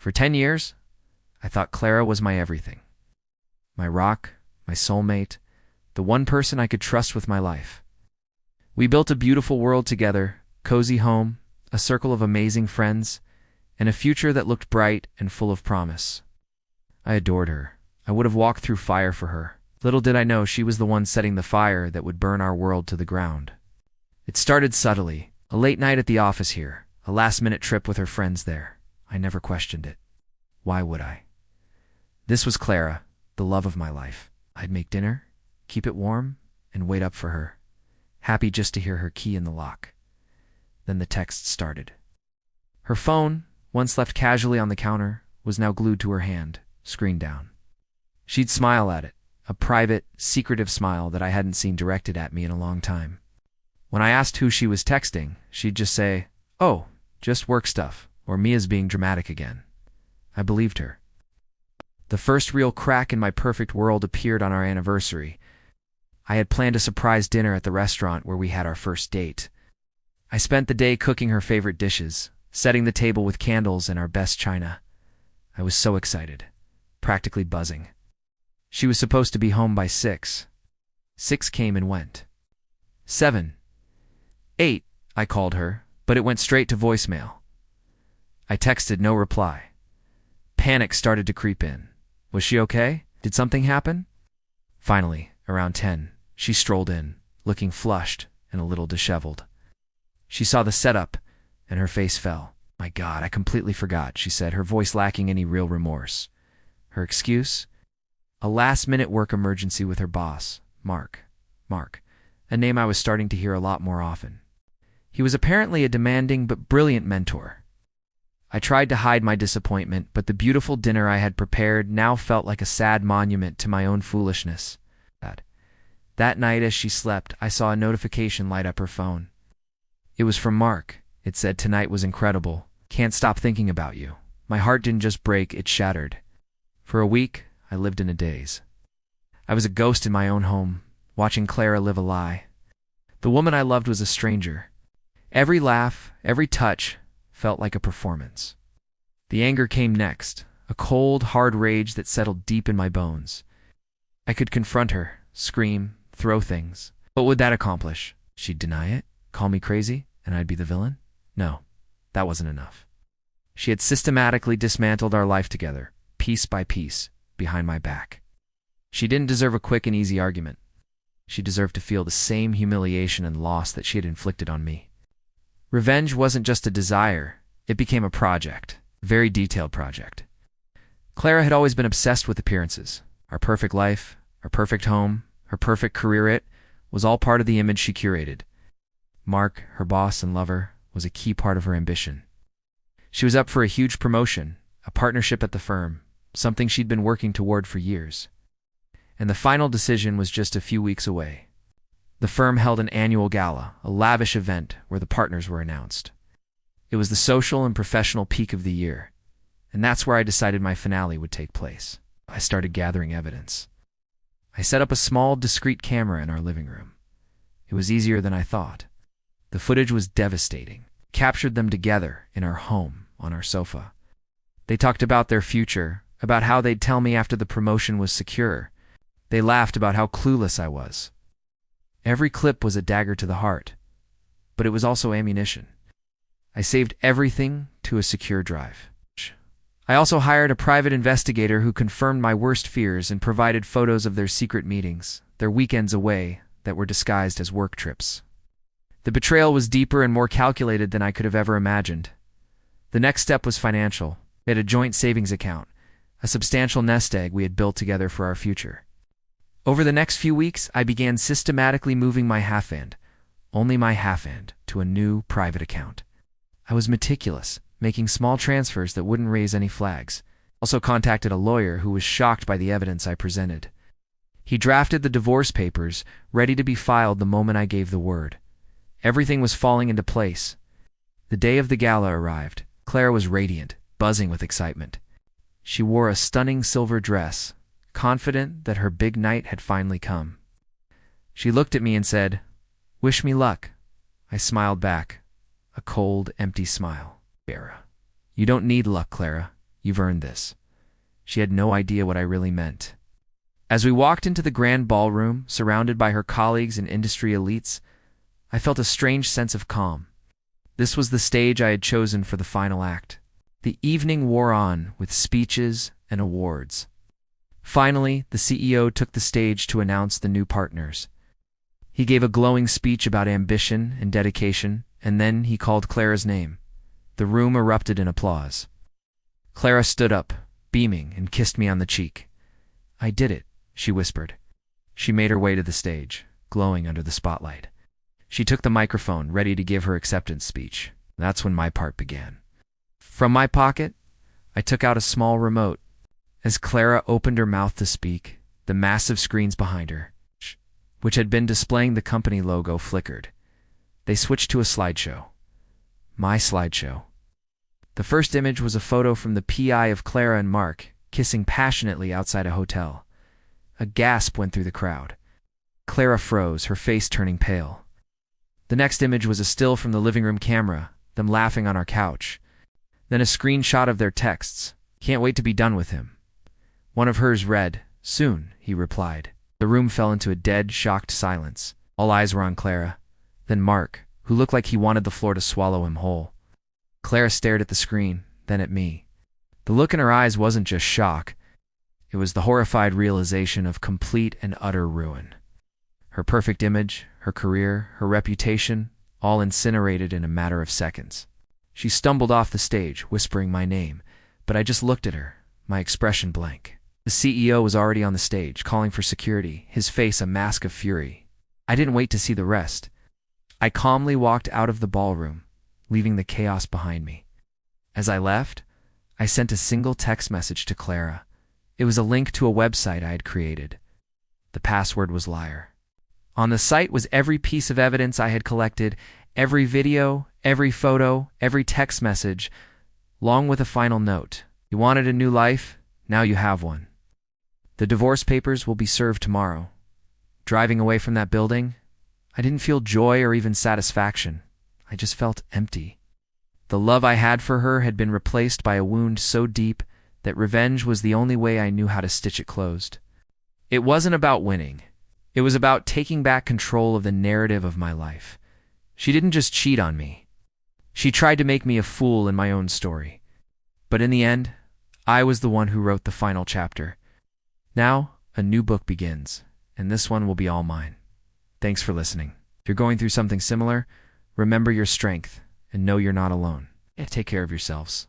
For 10 years, I thought Clara was my everything. My rock, my soulmate, the one person I could trust with my life. We built a beautiful world together, cozy home, a circle of amazing friends, and a future that looked bright and full of promise. I adored her. I would have walked through fire for her. Little did I know she was the one setting the fire that would burn our world to the ground. It started subtly, a late night at the office here, a last-minute trip with her friends there. I never questioned it. Why would I? This was Clara, the love of my life. I'd make dinner, keep it warm, and wait up for her, happy just to hear her key in the lock. Then the text started. Her phone, once left casually on the counter, was now glued to her hand, screen down. She'd smile at it, a private, secretive smile that I hadn't seen directed at me in a long time. When I asked who she was texting, she'd just say, "Oh, just work stuff," or "Mia's being dramatic again." I believed her. The first real crack in my perfect world appeared on our anniversary. I had planned a surprise dinner at the restaurant where we had our first date. I spent the day cooking her favorite dishes, setting the table with candles and our best china. I was so excited, practically buzzing. She was supposed to be home by 6. 6 came and went. 7. 8, I called her, but it went straight to voicemail. I texted, no reply. Panic started to creep in. Was she okay? Did something happen? Finally, around 10, she strolled in, looking flushed and a little disheveled. She saw the setup, and her face fell. "My God, I completely forgot," she said, her voice lacking any real remorse. Her excuse? A last-minute work emergency with her boss, Mark, a name I was starting to hear a lot more often. He was apparently a demanding but brilliant mentor. I tried to hide my disappointment, but the beautiful dinner I had prepared now felt like a sad monument to my own foolishness. That night as she slept, I saw a notification light up her phone. It was from Mark. It said, "Tonight was incredible. Can't stop thinking about you." My heart didn't just break, it shattered. For a week, I lived in a daze. I was a ghost in my own home, watching Clara live a lie. The woman I loved was a stranger. Every laugh, every touch, felt like a performance. The anger came next, a cold, hard rage that settled deep in my bones. I could confront her, scream, throw things. What would that accomplish? She'd deny it, call me crazy, and I'd be the villain? No, that wasn't enough. She had systematically dismantled our life together, piece by piece, behind my back. She didn't deserve a quick and easy argument. She deserved to feel the same humiliation and loss that she had inflicted on me. Revenge wasn't just a desire, it became a project, a very detailed project. Clara had always been obsessed with appearances. Our perfect life, our perfect home, her perfect career, it was all part of the image she curated. Mark, her boss and lover, was a key part of her ambition. She was up for a huge promotion, a partnership at the firm, something she'd been working toward for years. And the final decision was just a few weeks away. The firm held an annual gala, a lavish event where the partners were announced. It was the social and professional peak of the year, and that's where I decided my finale would take place. I started gathering evidence. I set up a small, discreet camera in our living room. It was easier than I thought. The footage was devastating. Captured them together in our home, on our sofa. They talked about their future, about how they'd tell me after the promotion was secure. They laughed about how clueless I was. Every clip was a dagger to the heart, but it was also ammunition. I saved everything to a secure drive. I also hired a private investigator who confirmed my worst fears and provided photos of their secret meetings, their weekends away that were disguised as work trips. The betrayal was deeper and more calculated than I could have ever imagined. The next step was financial. We had a joint savings account, a substantial nest egg we had built together for our future. Over the next few weeks, I began systematically moving my half-and, only my half-and, to a new private account. I was meticulous, making small transfers that wouldn't raise any flags. Also contacted a lawyer who was shocked by the evidence I presented. He drafted the divorce papers, ready to be filed the moment I gave the word. Everything was falling into place. The day of the gala arrived. Clara was radiant, buzzing with excitement. She wore a stunning silver dress, confident that her big night had finally come. She looked at me and said, "Wish me luck." I smiled back, a cold, empty smile. "You don't need luck, Clara. You've earned this." She had no idea what I really meant. As we walked into the grand ballroom, surrounded by her colleagues and industry elites, I felt a strange sense of calm. This was the stage I had chosen for the final act. The evening wore on with speeches and awards. Finally, the CEO took the stage to announce the new partners. He gave a glowing speech about ambition and dedication, and then he called Clara's name. The room erupted in applause. Clara stood up, beaming, and kissed me on the cheek. "I did it," she whispered. She made her way to the stage, glowing under the spotlight. She took the microphone, ready to give her acceptance speech. That's when my part began. From my pocket, I took out a small remote. As Clara opened her mouth to speak, the massive screens behind her, which had been displaying the company logo, flickered. They switched to a slideshow. My slideshow. The first image was a photo from the PI of Clara and Mark, kissing passionately outside a hotel. A gasp went through the crowd. Clara froze, her face turning pale. The next image was a still from the living room camera, them laughing on our couch. Then a screenshot of their texts. "Can't wait to be done with him." One of hers read, "Soon," he replied. The room fell into a dead, shocked silence. All eyes were on Clara. Then Mark, who looked like he wanted the floor to swallow him whole. Clara stared at the screen, then at me. The look in her eyes wasn't just shock. It was the horrified realization of complete and utter ruin. Her perfect image, her career, her reputation, all incinerated in a matter of seconds. She stumbled off the stage, whispering my name, but I just looked at her, my expression blank. The CEO was already on the stage, calling for security, his face a mask of fury. I didn't wait to see the rest. I calmly walked out of the ballroom, leaving the chaos behind me. As I left, I sent a single text message to Clara. It was a link to a website I had created. The password was liar. On the site was every piece of evidence I had collected, every video, every photo, every text message, along with a final note. You wanted a new life? Now you have one. The divorce papers will be served tomorrow. Driving away from that building, I didn't feel joy or even satisfaction. I just felt empty. The love I had for her had been replaced by a wound so deep that revenge was the only way I knew how to stitch it closed. It wasn't about winning. It was about taking back control of the narrative of my life. She didn't just cheat on me. She tried to make me a fool in my own story. But in the end, I was the one who wrote the final chapter. Now, a new book begins, and this one will be all mine. Thanks for listening. If you're going through something similar, remember your strength and know you're not alone. Take care of yourselves.